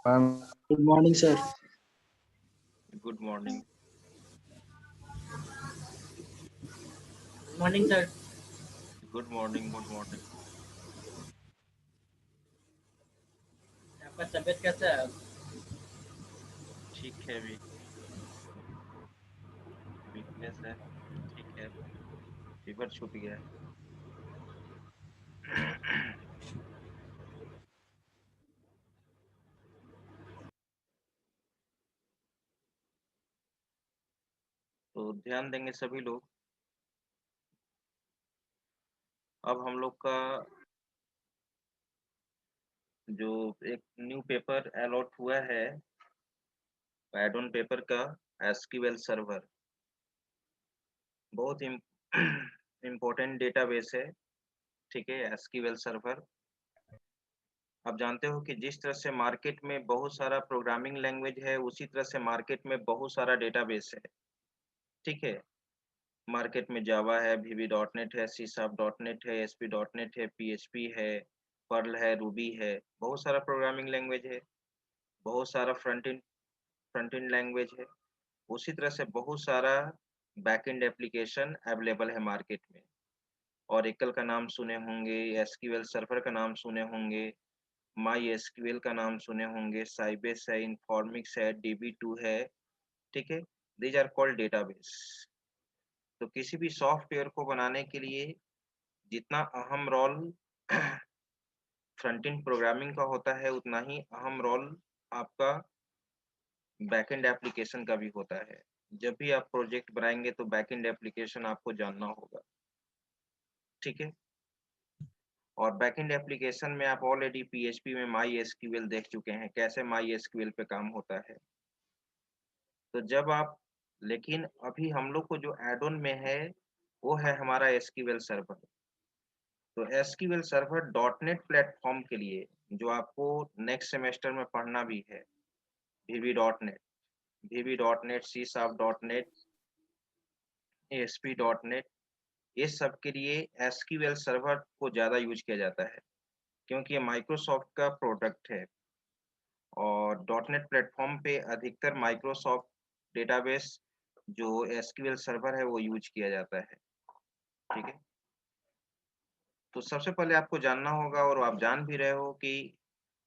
Good morning, sir. Good morning. Good morning, sir. Good morning. Good morning. आपका तबीयत कैसा है? ठीक है, वीकनेस है। ठीक है, फीवर छूट गया है। तो ध्यान देंगे सभी लोग। अब हम लोग का जो एक न्यू पेपर अलॉट हुआ है, एड ऑन पेपर का एसक्यूएल सर्वर, बहुत इम्पोर्टेंट डेटाबेस है। ठीक है, एसक्यूएल सर्वर। आप जानते हो कि जिस तरह से मार्केट में बहुत सारा प्रोग्रामिंग लैंग्वेज है, उसी तरह से मार्केट में बहुत सारा डेटाबेस है। ठीक है, मार्केट में जावा है, वीबी डॉट नेट है, सी शार्प डॉट नेट है, एसपी डॉट नेट है, पीएचपी है, पर्ल है, रूबी है, बहुत सारा प्रोग्रामिंग लैंग्वेज है, बहुत सारा फ्रंट एंड लैंग्वेज है। उसी तरह से बहुत सारा बैक एंड एप्लीकेशन अवेलेबल है मार्केट में। ओरेकल का नाम सुने होंगे, एसक्यूएल सर्वर का नाम सुने होंगे, माई एसक्यूएल का नाम सुने होंगे, साइबेस है, इन्फॉर्मिक्स है, डीबी2 है। ठीक है, दीज आर कॉल्ड डेटाबेस। तो किसी भी सॉफ्टवेयर को बनाने के लिए जितना अहम रोल फ्रंट एंड प्रोग्रामिंग का होता है, उतना ही अहम रोल आपका बैकएंड एप्लीकेशन का भी होता है। जब भी आप प्रोजेक्ट बनाएंगे तो बैकएंड एप्लीकेशन आपको जानना होगा। ठीक है, और बैकएंड एप्लीकेशन में आप ऑलरेडी पीएचपी में माई एसक्यूएल देख चुके हैं, कैसे माई एसक्यूएल पे काम होता है। तो जब आप लेकिन अभी हम लोग को जो एड ऑन में है, वो है हमारा एसक्यूएल सर्वर। तो SQL server dot net platform के लिए, जो आपको नेक्स्ट सेमेस्टर में पढ़ना भी है, VB dot net, VB dot net, C sharp dot net, ASP dot net, ये सब के लिए एसक्यूएल सर्वर को ज़्यादा यूज किया जाता है, क्योंकि ये माइक्रोसॉफ्ट का प्रोडक्ट है। और डॉट नेट प्लेटफॉर्म पे अधिकतर माइक्रोसॉफ्ट डेटाबेस जो एसक्यूएल सर्वर है वो यूज किया जाता है। ठीक है, तो सबसे पहले आपको जानना होगा, और आप जान भी रहे हो, कि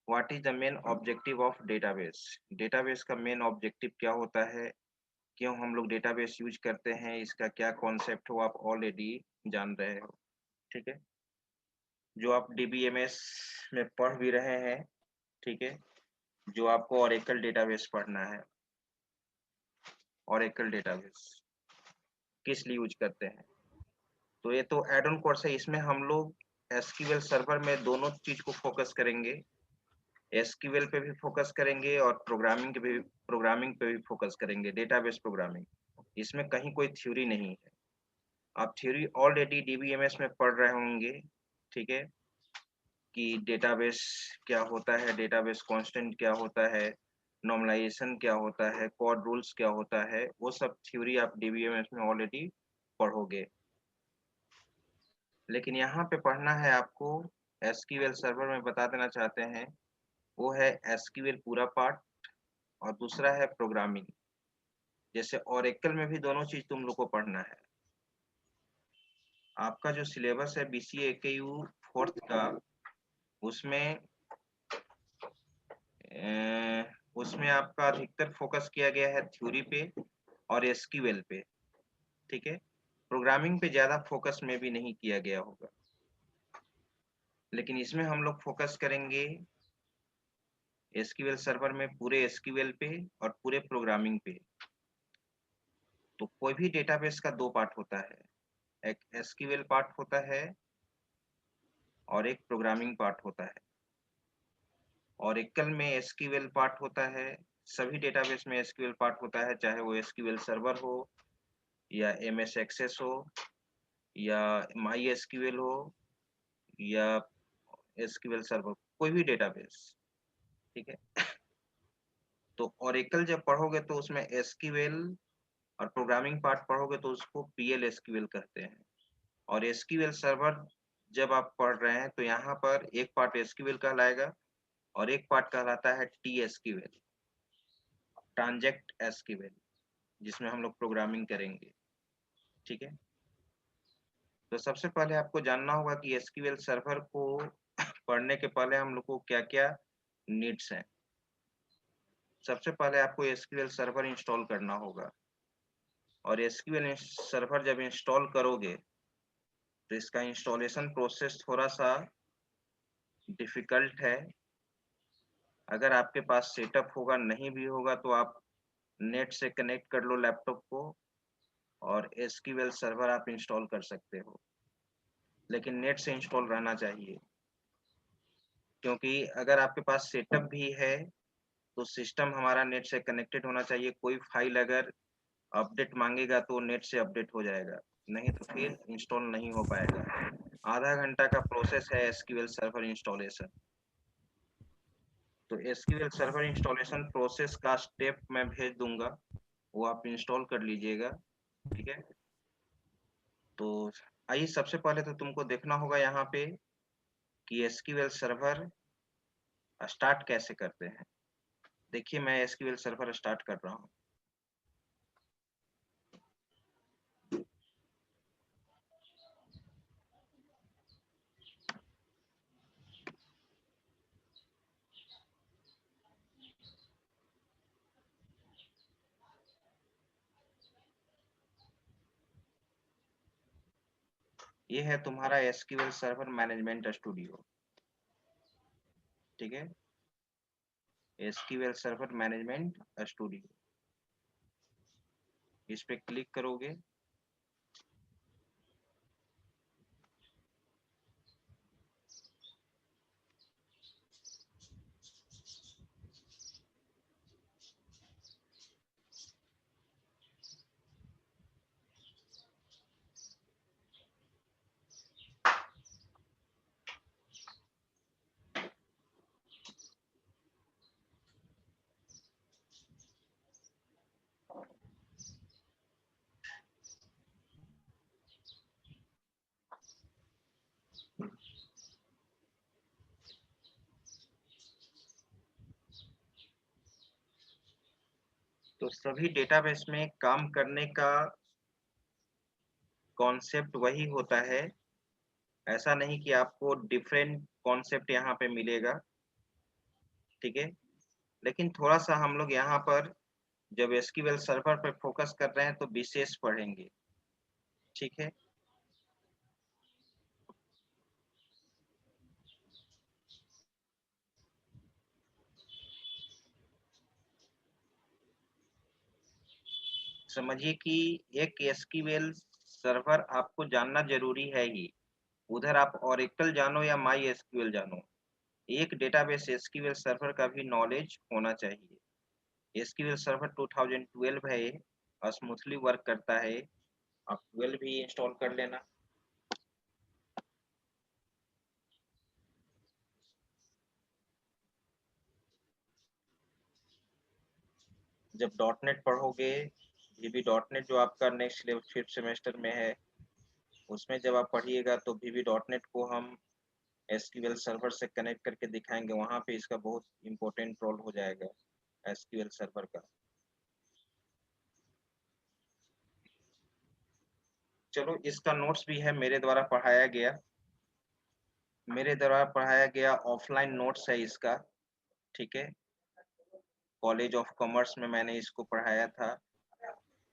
what is the main objective of database. Database का मेन ऑब्जेक्टिव क्या होता है, क्यों हम लोग डेटाबेस यूज करते हैं, इसका क्या कॉन्सेप्ट हो, आप ऑलरेडी जान रहे हो। ठीक है, जो आप डीबीएमएस में पढ़ भी रहे हैं। ठीक है, जो आपको ओरेकल डेटाबेस पढ़ना है। ओरेकल डेटाबेस किस लिए यूज करते हैं, तो ये तो एड ऑन कोर्स है। इसमें हम लोग एसक्यूएल सर्वर में दोनों चीज को फोकस करेंगे, एसक्यूएल पे भी फोकस करेंगे और प्रोग्रामिंग पे भी फोकस करेंगे, डेटाबेस प्रोग्रामिंग। इसमें कहीं कोई थ्योरी नहीं है। आप थ्योरी ऑलरेडी डीबीएमएस में पढ़ रहे होंगे। ठीक है, कि डेटाबेस क्या होता है, डेटाबेस कांस्टेंट क्या होता है, नॉर्मलाइजेशन क्या होता है, कोड रूल्स क्या होता है, वो सब थ्योरी आप डीबीएमएस में ऑलरेडी पढ़ोगे। लेकिन यहाँ पे पढ़ना है आपको, एसक्यूएल सर्वर में बता देना चाहते हैं, वो है एसक्यूएल पूरा पार्ट, और दूसरा है प्रोग्रामिंग। जैसे ओरेकल में भी दोनों चीज तुम लोग को पढ़ना है। आपका जो सिलेबस है बीसीए एकेयू फोर्थ का, उसमें उसमें आपका अधिकतर फोकस किया गया है थ्योरी पे और एसक्यूएल पे। ठीक है, प्रोग्रामिंग पे ज्यादा फोकस में भी नहीं किया गया होगा, लेकिन इसमें हम लोग फोकस करेंगे एसक्यूएल सर्वर में पूरे एसक्यूएल पे और पूरे प्रोग्रामिंग पे। तो कोई भी डेटाबेस का दो पार्ट होता है, एक एसक्यूएल पार्ट होता है और एक प्रोग्रामिंग पार्ट होता है। ओरेकल में एसक्यूएल पार्ट होता है, सभी डेटाबेस में एसक्यूएल पार्ट होता है, चाहे वो एसक्यूएल सर्वर हो, या एमएस एक्सेस हो, या माई एसक्यूएल हो, या एसक्यूएल सर्वर, कोई भी डेटाबेस। ठीक है, तो ओरेकल जब पढ़ोगे तो उसमें एसक्यूएल, और प्रोग्रामिंग पार्ट पढ़ोगे तो उसको पीएल एसक्यूएल कहते हैं। और एसक्यूएल सर्वर जब आप पढ़ रहे हैं तो यहाँ पर एक पार्ट एसक्यूएल कहलाएगा और एक पार्ट कहलाता है TSQL, ट्रांजैक्ट SQL, जिसमें हम लोग प्रोग्रामिंग करेंगे। ठीक है, तो सबसे पहले आपको जानना होगा कि SQL सर्वर को पढ़ने के पहले हम लोग को क्या-क्या नीड्स हैं। सबसे पहले आपको SQL सर्वर इंस्टॉल करना होगा, और SQL सर्वर जब इंस्टॉल करोगे तो इसका इंस्टॉलेशन प्रोसेस थोड़ा-सा डिफ़िकल्ट है। अगर आपके पास सेटअप होगा, नहीं भी होगा तो आप नेट से कनेक्ट कर लो लैपटॉप को और SQL सर्वर आप इंस्टॉल कर सकते हो। लेकिन नेट से इंस्टॉल रहना चाहिए, क्योंकि अगर आपके पास सेटअप भी है तो सिस्टम हमारा नेट से कनेक्टेड होना चाहिए। कोई फ़ाइल अगर अपडेट माँगेगा तो नेट से अपडेट हो जाएगा, नहीं तो फिर इंस्टॉल नहीं हो पाएगा। आधा घंटा का प्रोसेस है SQL सर्वर इंस्टॉलेशन। तो SQL सर्वर इंस्टॉलेशन प्रोसेस का स्टेप मैं भेज दूँगा, वो आप इंस्टॉल कर लीजिएगा, ठीक है? तो आइए, सबसे पहले तो तुमको देखना होगा यहाँ पे कि SQL सर्वर स्टार्ट कैसे करते हैं। देखिए, मैं SQL सर्वर स्टार्ट कर रहा हूँ। ये है तुम्हारा SQL सर्वर मैनेजमेंट स्टूडियो, ठीक है? SQL सर्वर मैनेजमेंट स्टूडियो, इस पे क्लिक करोगे तो सभी डेटाबेस में काम करने का कॉन्सेप्ट वही होता है। ऐसा नहीं कि आपको डिफरेंट कॉन्सेप्ट यहाँ पे मिलेगा, ठीक है? लेकिन थोड़ा-सा हम लोग यहाँ पर जब SQL सर्वर पे फोकस कर रहे हैं तो विशेष पढ़ेंगे, ठीक है? समझिए कि एक SQL सर्वर आपको जानना ज़रूरी है ही। उधर आप ओरेकल जानो या MySQL जानो, एक डेटाबेस SQL सर्वर का भी नॉलेज होना चाहिए। SQL सर्वर 2012 है ये, स्मूथली वर्क करता है। आप 12 भी इंस्टॉल कर लेना। जब डॉटनेट पढ़ोगे, VB डॉटनेट जो आपका नेक्स्ट लेवल 5th सेमेस्टर में है, उसमें जब आप पढ़िएगा तो VB डॉटनेट को हम SQL सर्वर से कनेक्ट करके दिखाएँगे, वहाँ पे इसका बहुत इम्पोर्टेंट रोल हो जाएगा SQL सर्वर का। चलो, इसका नोट्स भी है मेरे द्वारा पढ़ाया गया ऑफलाइन नोट्स है इसका, ठीक है? कॉलेज ऑफ कॉमर्स में मैंने इसको पढ़ाया था,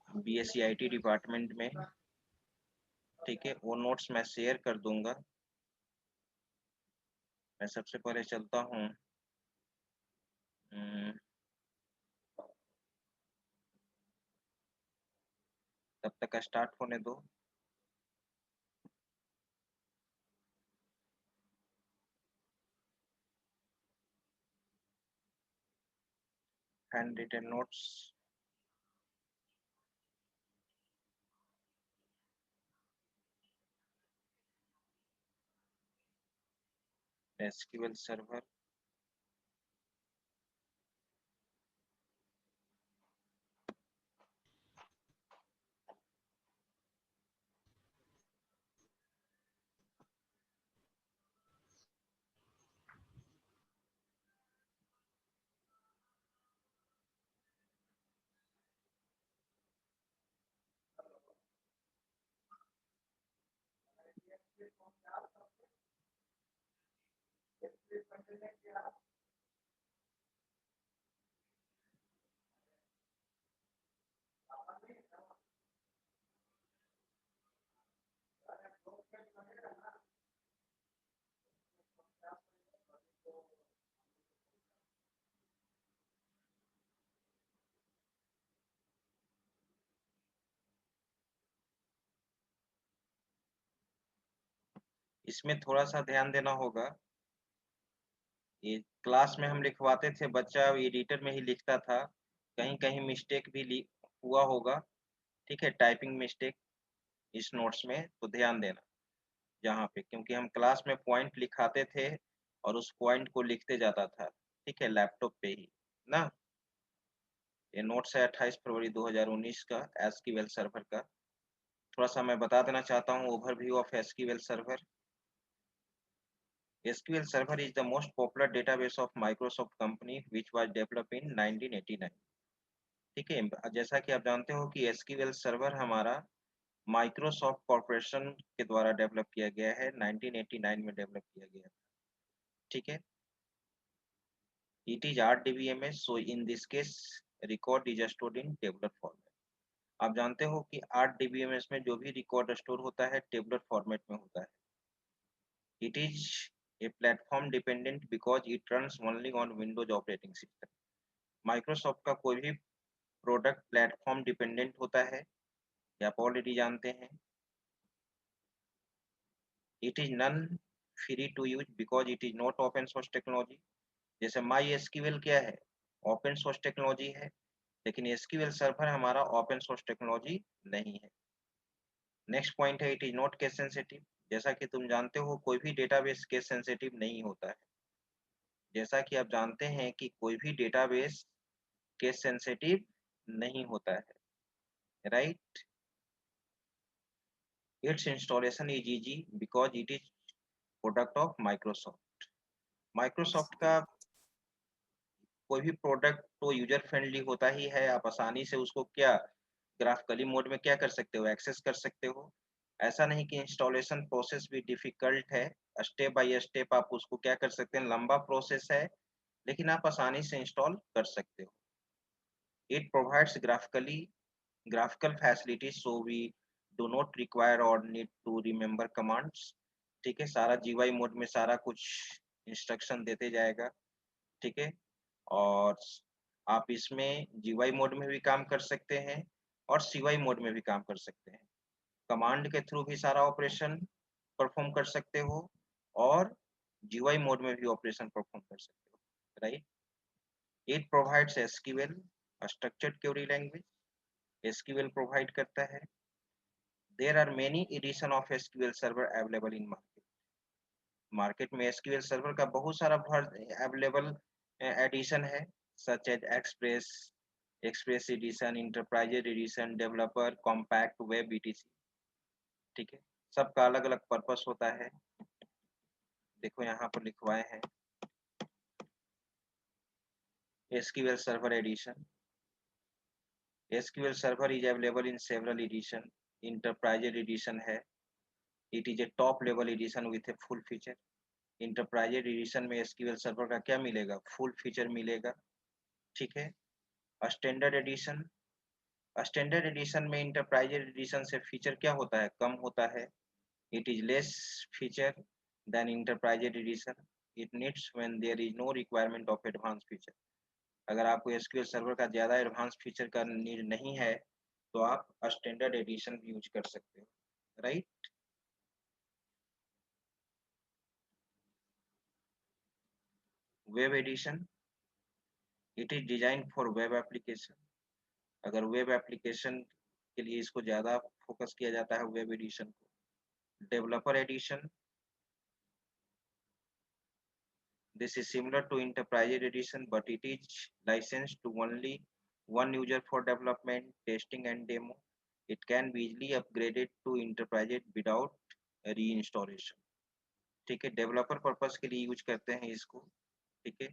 BSc IT डिपार्टमेंट में, ठीक है? वो नोट्स मैं शेयर कर दूँगा। मैं सबसे पहले चलता हूँ, उम, तब तक स्टार्ट होने दो। Handwritten notes, SQL server, इसमें थोड़ा सा ध्यान देना होगा। ये क्लास में हम लिखवाते थे, बच्चा एडिटर में ही लिखता था, कहीं-कहीं मिस्टेक भी हुआ होगा, ठीक है, टाइपिंग मिस्टेक इस नोट्स में, तो ध्यान देना यहाँ पे, क्योंकि हम क्लास में पॉइंट लिखाते थे और उस पॉइंट को लिखते जाता था, ठीक है, लैपटॉप पे ही ना। ये नोट्स है 28 फरवरी 2019 का एसक्यूएल सर्वर का। थोड़ा सा मैं बता देना चाहता हूँ overview of SQL server. SQL Server is the most popular database of Microsoft company which was developed in 1989। ठीक है, जैसा कि आप जानते हो कि SQL Server हमारा माइक्रोसॉफ्ट कॉर्पोरेशन के द्वारा डेवलप किया गया है, 1989 में डेवलप किया गया। ठीक है, it is RDBMS, so in this case record is stored in tabular format. आप जानते हो कि RDBMS में जो भी रिकॉर्ड स्टोर होता है टेबुलर फॉर्मेट में होता है। It is a platform dependent because it runs only on Windows operating system। Microsoft का कोई भी प्रोडक्ट प्लेटफॉर्म डिपेंडेंट होता है, ये आप ऑलरेडी जानते हैं। It is non free to use because it is not open source technology. जैसे माई एसक्यूएल क्या है, ओपन सोर्स टेक्नोलॉजी है, लेकिन एसक्यूएल सर्वर हमारा ओपन सोर्स टेक्नोलॉजी नहीं है। नेक्स्ट पॉइंट है, it is not case sensitive. जैसा कि तुम जानते हो कोई भी डेटाबेस केस सेंसिटिव नहीं होता है। जैसा कि आप जानते हैं कि कोई भी डेटाबेस केस सेंसिटिव नहीं होता है, right. It's installation is easy because it is product of Microsoft. Microsoft का कोई भी प्रोडक्ट तो यूजर फ्रेंडली होता ही है, आप आसानी से उसको क्या ग्राफिकली मोड में क्या कर सकते हो, एक्सेस कर सकते हो। ऐसा नहीं कि इंस्टॉलेशन प्रोसेस भी डिफिकल्ट है, स्टेप बाय स्टेप आप उसको क्या कर सकते हैं, लंबा प्रोसेस है, लेकिन आप आसानी से इंस्टॉल कर सकते हो। It provides graphical facilities so we do not require or need to remember commands। ठीक है, सारा GUI मोड में सारा कुछ इंस्ट्रक्शन देते जाएगा। ठीक है, और आप इसमें GUI मोड में भी काम कर सकते हैं और CY मोड में भी काम कर सकते हैं। कमांड के थ्रू भी सारा ऑपरेशन परफॉर्म कर सकते हो और GUI मोड में भी ऑपरेशन परफॉर्म कर सकते हो, right. It provides SQL structured query language, SQL provide करता है। There are many edition of SQL Server available in market। Market में SQL सर्वर का बहुत सारा अवेलेबल एडिशन है, such as express, express edition, enterprise edition, developer, compact, web etc। ठीक है, सबका अलग अलग पर्पस होता है। देखो यहाँ पर लिखवाए हैं SQL server edition. SQL server is available in several edition. Enterprise edition है, it is a top level edition with a full feature. Enterprises edition में एसक्यूएल सर्वर का क्या मिलेगा, फुल फीचर मिलेगा। ठीक है, स्टैंडर्ड एडिशन, स्टैंडर्ड एडिशन में enterprises edition से फीचर क्या होता है, कम होता है। It is less feature than enterprises edition. It needs when there is no requirement of advance feature. अगर आपको एसक्यूएल सर्वर का ज़्यादा एडवांस फीचर का नीड नहीं है तो आप स्टैंडर्ड एडिशन यूज कर सकते हो, right. Web edition, it is design for web application. अगर वेब एप्लीकेशन के लिए इसको ज़्यादा फोकस किया जाता है वेब एडिशन को। Developer edition, this is similar to enterprise edition but it is licensed to only one user for development, testing and demo। It can be easily upgraded to enterprise without reinstallation। ठीक है, developer purpose के लिए use करते हैं इसको। ठीक है,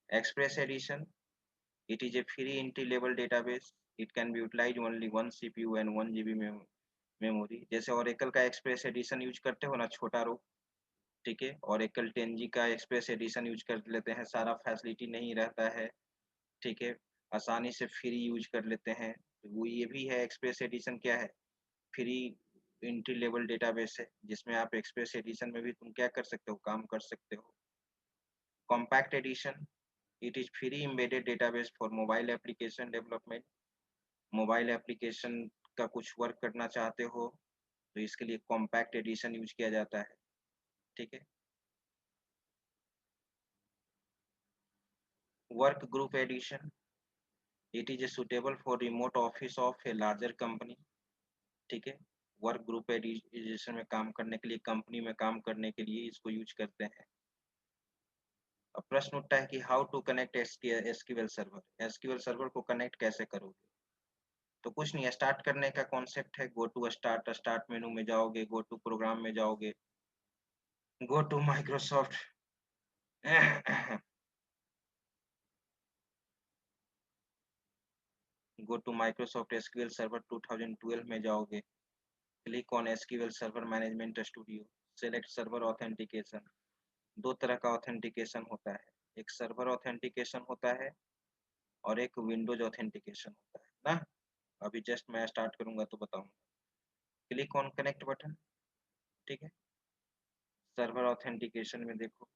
express edition, it is a free entry level database। It can be utilized only one CPU and 1 GB memory। Memory. जैसे ओरेकल का एक्सप्रेस एडिशन यूज करते हो ना, छोटा रो, ठीक है, ओरेकल 10G का एक्सप्रेस एडिशन यूज कर लेते हैं, सारा फैसिलिटी नहीं रहता है, ठीक है, आसानी से फ्री यूज कर लेते हैं। तो वो ये भी है, एक्सप्रेस एडिशन क्या है, फ्री एंट्री लेवल डेटाबेस है, जिसमें आप एक्सप्रेस एडिशन में भी तुम क्या कर सकते हो, काम कर सकते हो। Compact edition, it is free embedded database for mobile application development. Mobile application का कुछ वर्क करना चाहते हो तो इसके लिए कॉम्पैक्ट एडिशन यूज किया जाता है, ठीक है। Work group edition, it is suitable for remote office of a larger company, ठीक है। वर्क ग्रुप एडिशन में काम करने के लिए, कंपनी में काम करने के लिए इसको यूज करते हैं। अब प्रश्न उठता है कि how to connect SQL server, SQL server को कनेक्ट कैसे करोगे। तो कुछ नहीं है, स्टार्ट करने का कॉन्सेप्ट है, go to start, start menu में जाओगे, गो टू प्रोग्राम में जाओगे, go to Microsoft go to Microsoft SQL server 2012 में जाओगे, click on SQL server management studio, select server authentication. दो तरह का ऑथेंटिकेशन होता है, एक सर्वर ऑथेंटिकेशन होता है और एक विंडोज ऑथेंटिकेशन होता है ना। अभी जस्ट मैं स्टार्ट करूंगा तो बताऊंगा। क्लिक ऑन कनेक्ट बटन, ठीक है। सर्वर ऑथेंटिकेशन में देखो,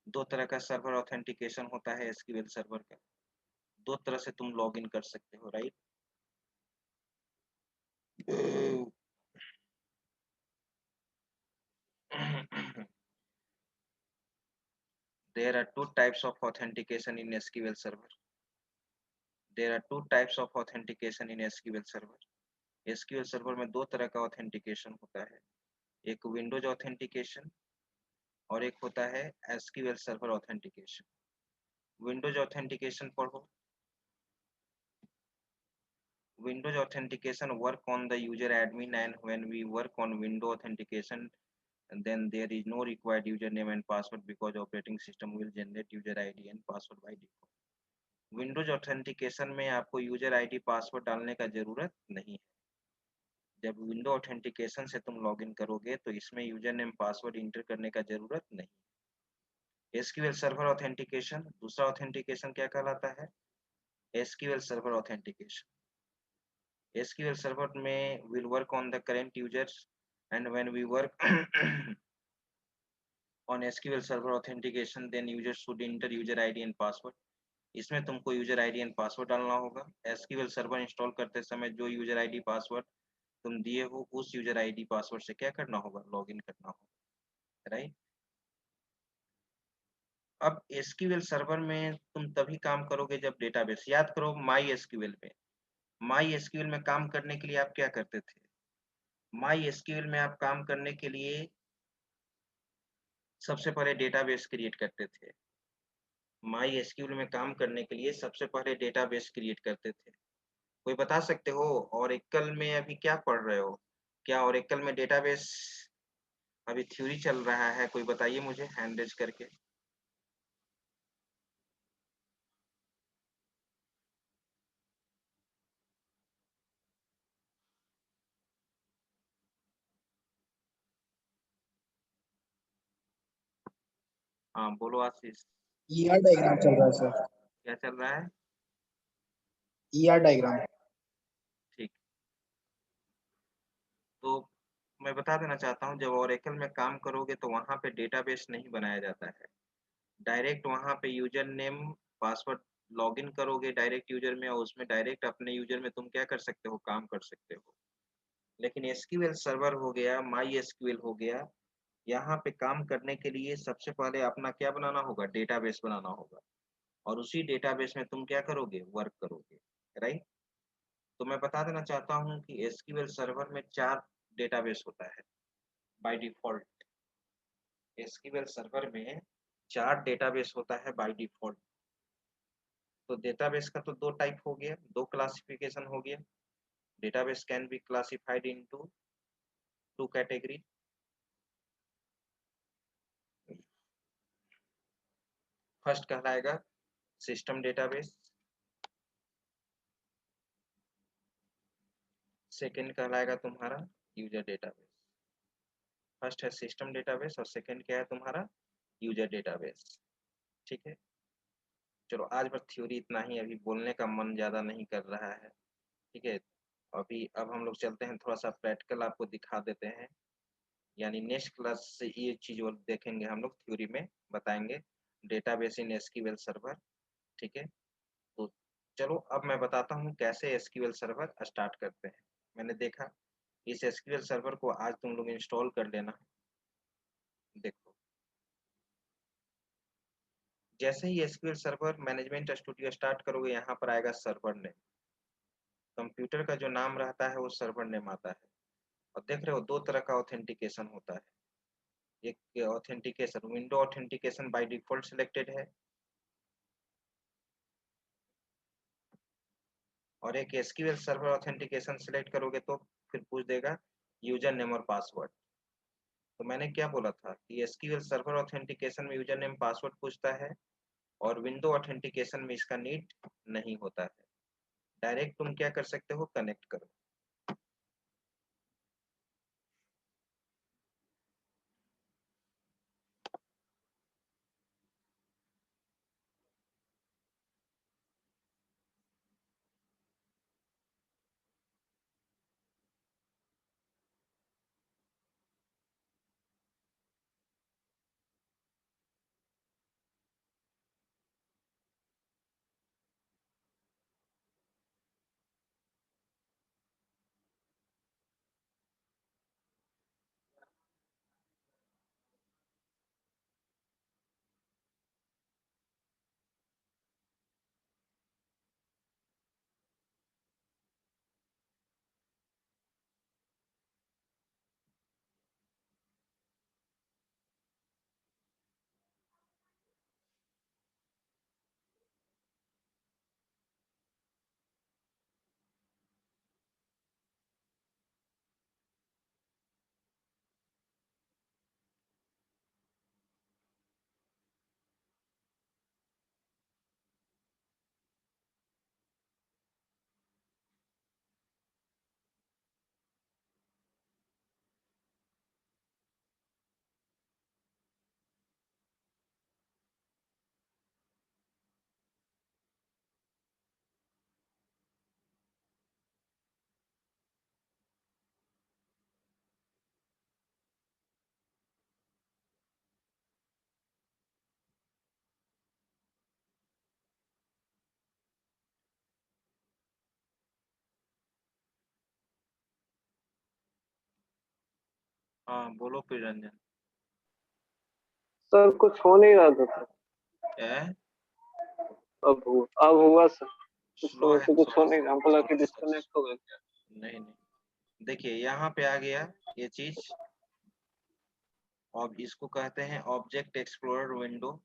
दो तरह का सर्वर ऑथेंटिकेशन होता है एसक्यूएल सर्वर का, दो तरह से तुम लॉग इन कर सकते हो, right. There are two types of authentication in SQL Server. There are two types of authentication in SQL Server. SQL Server में दो तरह का ऑथेंटिकेशन होता है, एक विंडोज ऑथेंटिकेशन और एक होता है SQL server authentication. Windows authentication पढ़ो। Windows authentication work on the user admin, and when we work on window authentication, then there is no required username and password because operating system will generate user ID and password by default. Windows authentication में आपको user ID password डालने का जरूरत नहीं है। जब window authentication से तुम लॉगिन करोगे तो इसमें यूजर नेम पासवर्ड इंटर करने का जरूरत नहीं। एसक्यूएल सर्वर ऑथेंटिकेशन, दूसरा ऑथेंटिकेशन क्या कहलाता है, SQL server authentication. SQL server में will work on the current users, and when we work on SQL server authentication then user should enter user ID and password. इसमें तुमको user ID and password डालना होगा। SQL server install करते समय जो user ID password तुम दिए हो उस यूजर आईडी पासवर्ड से क्या करना होगा, लॉगिन करना होगा, राइट। अब एसक्यूएल सर्वर में तुम तभी काम करोगे जब डेटाबेस, याद करो माई एसक्यूएल में, माई एसक्यूएल में काम करने के लिए आप क्या करते थे, माई एसक्यूएल में आप काम करने के लिए सबसे पहले डेटाबेस क्रिएट करते थे। माई एसक्यूएल में काम करने के लिए सबसे पहले डेटाबेस क्रिएट करते थे। कोई बता सकते हो ओरेकल में अभी क्या पढ़ रहे हो, क्या ओरेकल में डेटाबेस अभी थ्योरी चल रहा है, कोई बताइए मुझे हैंड रेज करके। हाँ बोलो आशीष। ईआर डायग्राम चल रहा है सर। क्या चल रहा है? ER diagram. ठीक। तो मैं बता देना चाहता हूँ, जब ओरेकल में काम करोगे तो वहाँ पे डेटाबेस नहीं बनाया जाता है, डायरेक्ट वहाँ पे यूजर नेम पासवर्ड लॉगिन करोगे डायरेक्ट यूजर में, और उसमें डायरेक्ट अपने यूजर में तुम क्या कर सकते हो, काम कर सकते हो। लेकिन एसक्यूएल सर्वर हो गया, माई एसक्यूएल हो गया, यहाँ पे काम करने के लिए सबसे पहले अपना क्या बनाना होगा, डेटाबेस बनाना होगा, और उसी डेटाबेस में तुम क्या करोगे, वर्क करोगे, राइट। तो मैं बता देना चाहता हूँ कि एसक्यूएल सर्वर में 4 डेटाबेस होता है बाय डिफॉल्ट। एसक्यूएल सर्वर में 4 डेटाबेस होता है बाय डिफॉल्ट। तो डेटाबेस का तो दो टाइप हो गया, दो क्लासिफिकेशन हो गया। Database can be classified into two category. First कहलाएगा सिस्टम डेटाबेस, सेकंड कहलाएगा तुम्हारा यूजर डेटाबेस। फर्स्ट है सिस्टम डेटाबेस और सेकंड क्या है तुम्हारा यूजर डेटाबेस। ठीक है, चलो आज बस थ्योरी इतना ही, अभी बोलने का मन ज्यादा नहीं कर रहा है। ठीक है, अभी अब हम लोग चलते हैं, थोड़ा सा प्रैक्टिकल आपको दिखा देते हैं, यानी नेक्स्ट क्लास से ये चीज और देखेंगे हम लोग, थ्योरी में बताएंगे डेटाबेस इन एसक्यूएल सर्वर। ठीक है, तो चलो अब मैं बताता हूँ कैसे एसक्यूएल सर्वर स्टार्ट करते हैं। मैंने देखा इस एसक्यूएल सर्वर को आज तुम लोग इंस्टॉल कर लेना। देखो जैसे ही SQL server management studio start करोगे, यहाँ पर आएगा सर्वर नेम। कंप्यूटर का जो नाम रहता है वो सर्वर नेम आता है। और देख रहे हो दो तरह का ऑथेंटिकेशन होता है। एक authentication window authentication by default selected है, और एक एसक्यूएल सर्वर ऑथेंटिकेशन सिलेक्ट करोगे तो फिर पूछ देगा यूजर नेम और पासवर्ड। तो मैंने क्या बोला था कि एसक्यूएल सर्वर ऑथेंटिकेशन में यूजर नेम पासवर्ड पूछता है, और विंडो ऑथेंटिकेशन में इसका नीड नहीं होता है। डायरेक्ट तुम क्या कर सकते हो, कनेक्ट करो। हाँ बोलो फिर रंजन। सर कुछ हो नहीं रहा था सर। है अब हुआ सर। कुछ स्लो समय है से कुछ हो थोड़ा नहीं सा, रहा, हमको लगा कि थोड़ा सा। डिस्कनेक्ट हो गया क्या। नहीं नहीं, देखिए यहाँ पे आ गया ये चीज। अब इसको कहते हैं ऑब्जेक्ट एक्सप्लोरर विंडो।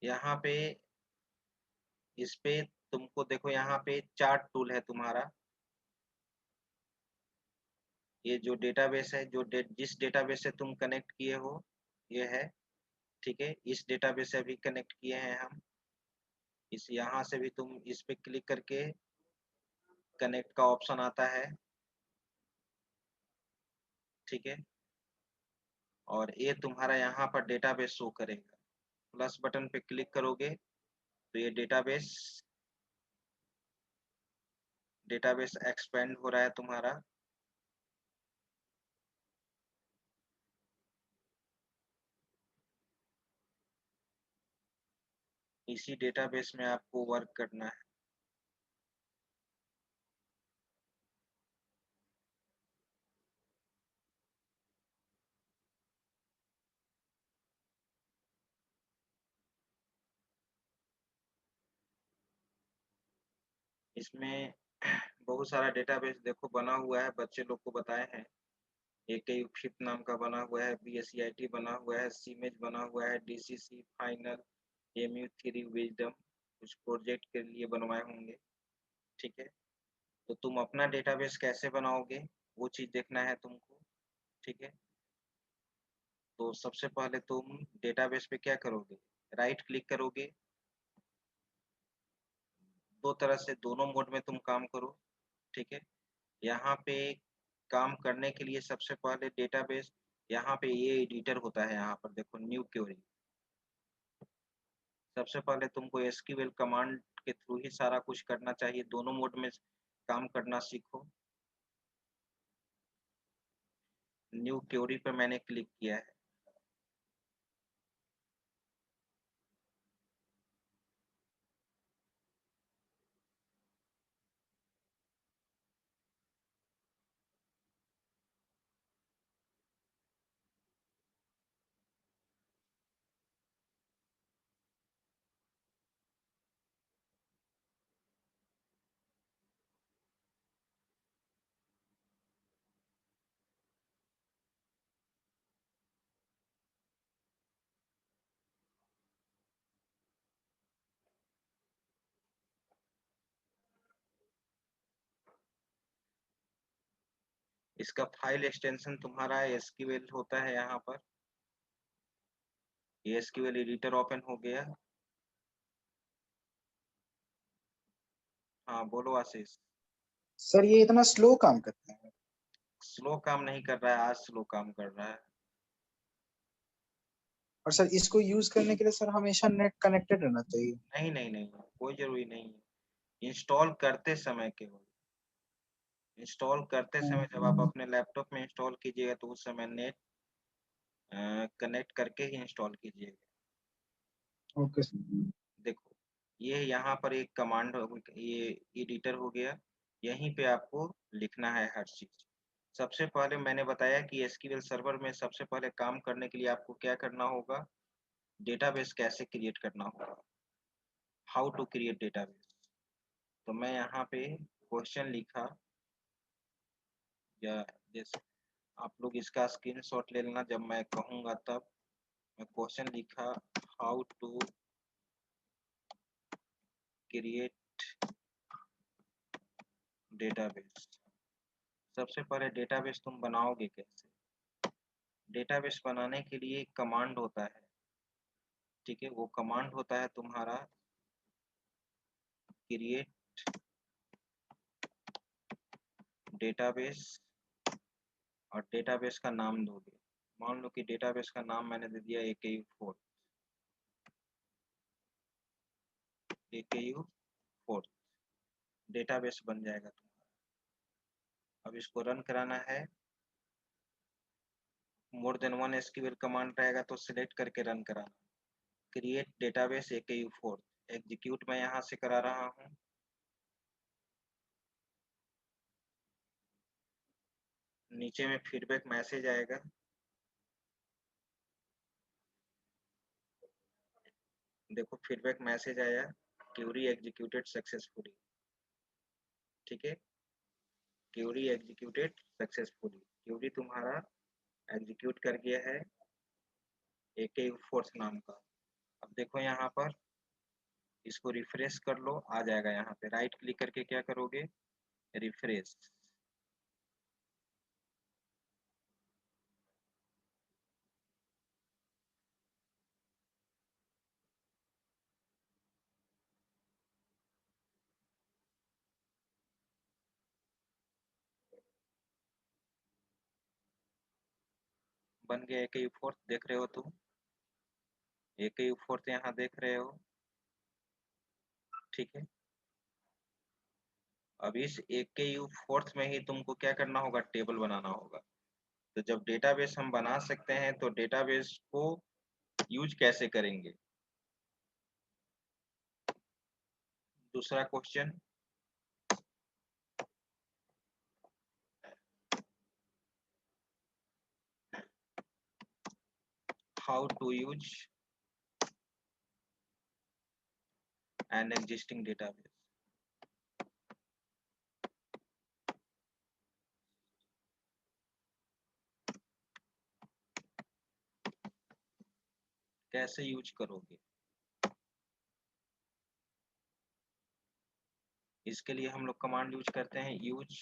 यहाँ पे इस पे तुमको देखो, यहाँ पे चार्ट टूल है तुम्हारा। ये जो डेटाबेस है, जिस डेटाबेस से तुम कनेक्ट किए हो ये है। ठीक है, इस डेटाबेस से अभी कनेक्ट किए हैं हम। इस यहाँ से भी तुम इस पे क्लिक करके कनेक्ट का ऑप्शन आता है। ठीक है, और ये तुम्हारा यहाँ पर डेटाबेस शो करेगा। प्लस बटन पे क्लिक करोगे तो ये डेटाबेस एक्सपेंड हो रहा है तुम्हारा। इसी डेटाबेस में आपको वर्क करना है। इसमें बहुत सारा डेटाबेस देखो बना हुआ है, बच्चे लोग को बताए हैं। एक फिप नाम का बना हुआ है, BSEIT बना हुआ है, सीमेज बना हुआ है, DCC फाइनल, MU3 विजडम, कुछ प्रोजेक्ट के लिए बनवाए होंगे। ठीक है, तो तुम अपना डेटाबेस कैसे बनाओगे वो चीज देखना है तुमको। ठीक है, तो सबसे पहले तुम डेटाबेस पे क्या करोगे, राइट क्लिक करोगे, दो तरह से दोनों मोड में तुम काम करो, ठीक है। यहाँ पे काम करने के लिए सबसे पहले डेटाबेस, यहाँ पे ये एडिटर होता है, यहाँ पर देखो न्यू क्वेरी। सबसे पहले तुमको एसक्यूएल कमांड के थ्रू ही सारा कुछ करना चाहिए, दोनों मोड में काम करना सीखो। न्यू क्वेरी पे मैंने क्लिक किया है। इसका फाइल एक्सटेंशन तुम्हारा एसक्यूएल होता है, यहाँ पर ये एसक्यूएल एडिटर ओपन हो गया। हाँ बोलो आशीष। सर ये इतना स्लो काम करता है? स्लो काम नहीं कर रहा है, आज स्लो काम कर रहा है। और सर इसको यूज करने के लिए सर हमेशा नेट कनेक्टेड रहना चाहिए? नहीं नहीं नहीं, कोई जरूरी नहीं है। इंस्टॉल करते समय केवल, इंस्टॉल करते समय जब आप अपने लैपटॉप में इंस्टॉल कीजिएगा तो उस समय नेट कनेक्ट करके ही इंस्टॉल कीजिएगा। Okay sir. देखो ये यहाँ पर एक कमांड, ये एडिटर हो गया, यहीं पे आपको लिखना है हर चीज। सबसे पहले मैंने बताया कि एसक्यूएल सर्वर में सबसे पहले काम करने के लिए आपको क्या करना होगा, डेटाबेस कैसे क्रिएट करना होगा, हाउ टू क्रिएट डेटाबेस। तो मैं यहाँ पे क्वेश्चन लिखा, या जैसे आप लोग इसका स्क्रीनशॉट ले लेना जब मैं कहूँगा तब। मैं क्वेश्चन लिखा, हाउ टू क्रिएट डेटाबेस। सबसे पहले डेटाबेस तुम बनाओगे कैसे? डेटाबेस बनाने के लिए एक कमांड होता है, ठीक है। वो कमांड होता है तुम्हारा क्रिएट डेटाबेस, और डेटाबेस का नाम दोगे। मान लो कि डेटाबेस का नाम मैंने दे दिया AKU4, AKU4 डेटाबेस बन जाएगा तुम्हारा। अब इसको रन कराना है, more than one SQL command रहेगा तो सिलेक्ट करके रन कराना। क्रिएट डेटाबेस AKU4 एग्जीक्यूट मैं यहाँ से करा रहा हूँ। नीचे में फीडबैक मैसेज आएगा, देखो फीडबैक मैसेज आया, क्यूरी एग्जीक्यूटेड सक्सेसफुली, ठीक है। क्यूरी एग्जीक्यूटेड सक्सेसफुली, क्यूरी तुम्हारा एग्जीक्यूट कर गया है AKU4 नाम का। अब देखो यहाँ पर, इसको रिफ्रेश कर लो, आ जाएगा। यहाँ पे राइट क्लिक करके क्या करोगे, रिफ्रेश। बन गया AKU4, देख रहे हो तुम, AKU4 यहाँ देख रहे हो, ठीक है। अब इस AKU4 में ही तुमको क्या करना होगा, टेबल बनाना होगा। तो जब डेटाबेस हम बना सकते हैं तो डेटाबेस को यूज कैसे करेंगे? दूसरा question, how to use an existing database. कैसे यूज करोगे? इसके लिए हम लोग कमांड यूज करते हैं, यूज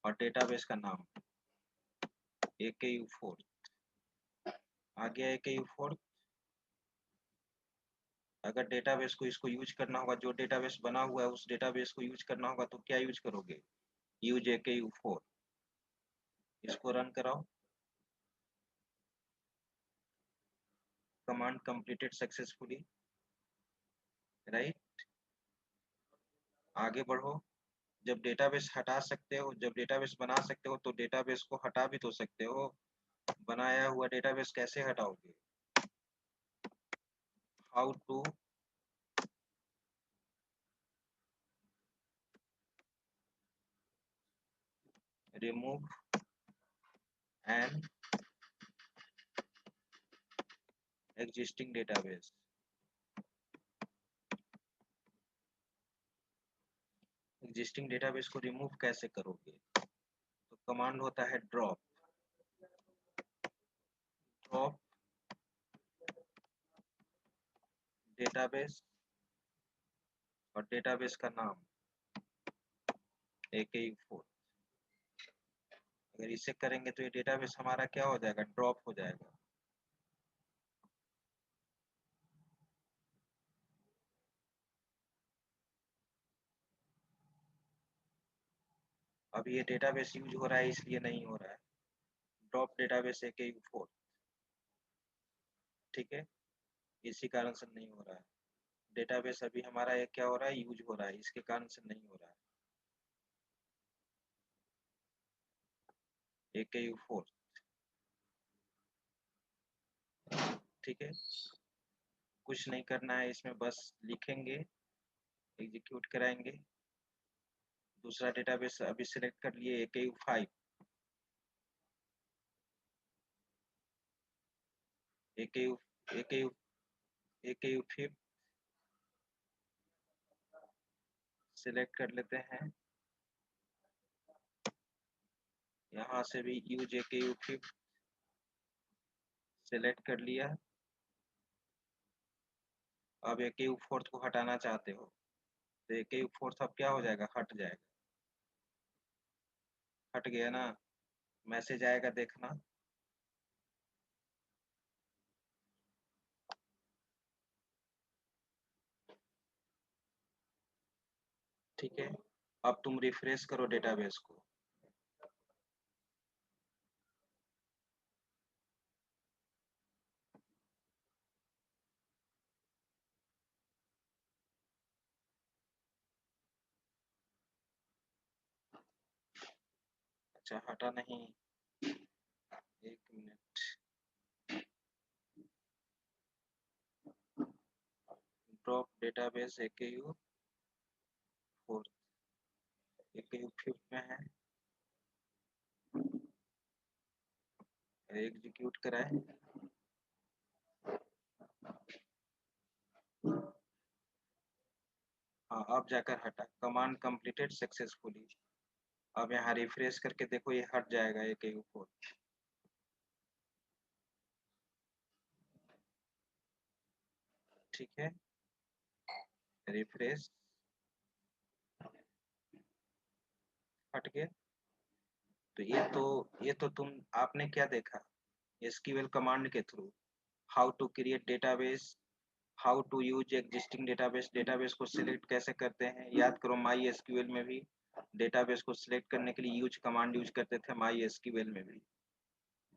और डेटाबेस का नाम AKU4। आ गया AKU4। अगर डेटाबेस को इसको यूज करना होगा, जो डेटाबेस बना हुआ है उस डेटाबेस को यूज करना होगा, तो क्या यूज करोगे? Use AKU4। इसको रन कराओ। Command completed successfully, right. आगे बढ़ो। जब डेटाबेस हटा सकते हो, जब डेटाबेस बना सकते हो, तो डेटाबेस को हटा भी तो सकते हो। बनाया हुआ डेटाबेस कैसे हटाओगे? How to remove an existing database। Existing database को रिमूव कैसे करोगे? तो कमांड होता है ड्रॉप। ड्रॉप डेटाबेस और डेटाबेस का नाम AKU4। अगर इसे करेंगे तो ये डेटाबेस हमारा क्या हो जाएगा? ड्रॉप हो जाएगा। अब ये डेटाबेस यूज हो रहा है इसलिए नहीं हो रहा है। ड्रॉप डेटाबेस AKU4, ठीक है, इसी कारण से नहीं हो रहा है। डेटाबेस अभी हमारा ये क्या हो रहा है? यूज हो रहा है, इसके कारण से नहीं हो रहा है। AKU4, ठीक है। कुछ नहीं करना है इसमें, बस लिखेंगे, एग्जीक्यूट कराएंगे। दूसरा डेटाबेस अभी सिलेक्ट कर लिए AKU5। AKU AKU AKU5 select कर लेते हैं। यहाँ से भी यूज AKU5 सिलेक्ट कर लिया। अब AKU4 को हटाना चाहते हो तो AKU4 अब क्या हो जाएगा? हट जाएगा। हट गया ना? मैसेज आएगा, देखना। ठीक है, अब तुम रिफ्रेश करो डेटाबेस को। अच्छा, हटा नहीं, एक minute. Drop database AKU4, AKU5 में है। एग्जीक्यूट कराए। हाँ, अब जाकर हटा। Command completed successfully. अब यहाँ रिफ्रेश करके देखो, ये हट जाएगा AKU4। ठीक है, रिफ्रेश, हट गया। तो ये तो तुम आपने क्या देखा? SQL कमांड के through how to create database, how to use existing database, database को सिलेक्ट कैसे करते हैं। याद करो, MySQL में भी डेटाबेस को सिलेक्ट करने के लिए यूज कमांड यूज करते थे, MySQL में भी।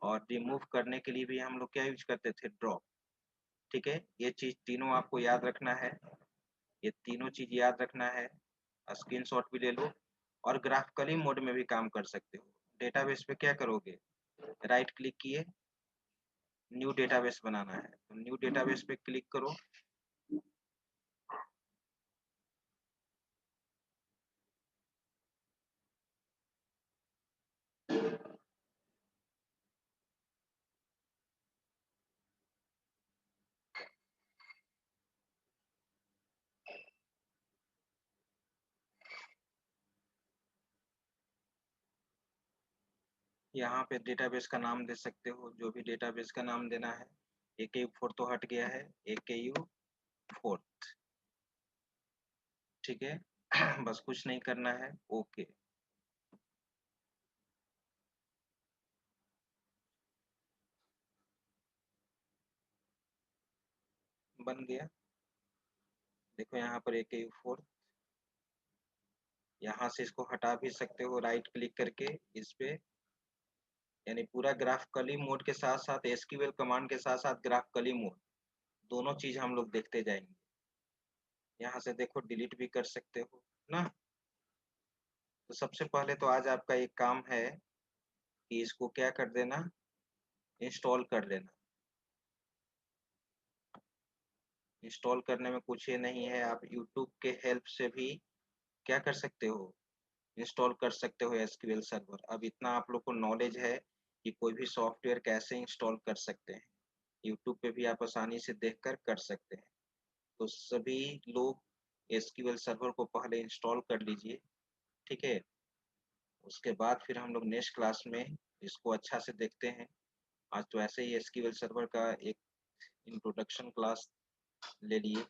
और रिमूव करने के लिए भी हम लोग क्या यूज करते थे? ड्रॉप। ठीक है, ये चीज तीनों आपको याद रखना है। ये तीनों चीज याद रखना है। स्क्रीनशॉट भी ले लो। और ग्राफिकली मोड में भी काम कर सकते हो। डेटाबेस पे क्या करोगे? राइट क्लिक किए, न्यू डेटाबेस बनाना है तो न्यू डेटाबेस पे क्लिक करो। यहाँ पे डेटाबेस का नाम दे सकते हो, जो भी डेटाबेस का नाम देना है। AKU4 तो हट गया है, AKU4, ठीक है। बस कुछ नहीं करना है, ओके। बन गया। देखो यहाँ पर AKU4, यहाँ से इसको हटा भी सकते हो राइट क्लिक करके इस पे, यानी पूरा ग्राफिकली मोड के साथ साथ SQL कमांड के साथ साथ ग्राफिकली मोड दोनों चीज हम लोग देखते जाएंगे। यहाँ से देखो डिलीट भी कर सकते हो ना। तो सबसे पहले तो आज आपका एक काम है कि इसको क्या कर देना, इंस्टॉल कर लेना। इंस्टॉल करने में कुछ ये नहीं है, आप YouTube के हेल्प से भी क्या कर सकते हो, इंस्टॉल कर सकते हो SQL सर्वर। अब इतना आप लोग को नॉलेज है कि कोई भी सॉफ्टवेयर कैसे इंस्टॉल कर सकते हैं, YouTube पे भी आप आसानी से देखकर कर सकते हैं। तो सभी लोग SQL सर्वर को पहले इंस्टॉल कर लीजिए, ठीक है। उसके बाद फिर हम लोग नेक्स्ट क्लास में इसको अच्छा से देखते हैं। आज तो ऐसे ही SQL सर्वर का एक इंट्रोडक्शन क्लास ले लिए।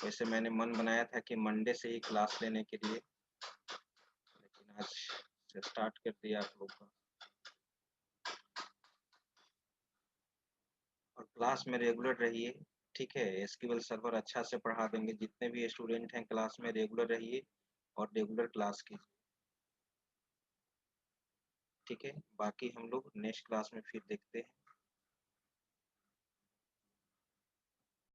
वैसे मैंने मन बनाया था कि मंडे से ही क्लास लेने के लिए, लेकिन आज से स्टार्ट कर दिया आप लोग का। और क्लास में रेगुलर रहिए, ठीक है। SQL सर्वर अच्छा से पढ़ा देंगे, जितने भी स्टूडेंट हैं क्लास में रेगुलर रहिए और रेगुलर क्लास कीजिए, ठीक है। बाकी हम लोग नेक्स्ट क्लास में फिर देखते हैं।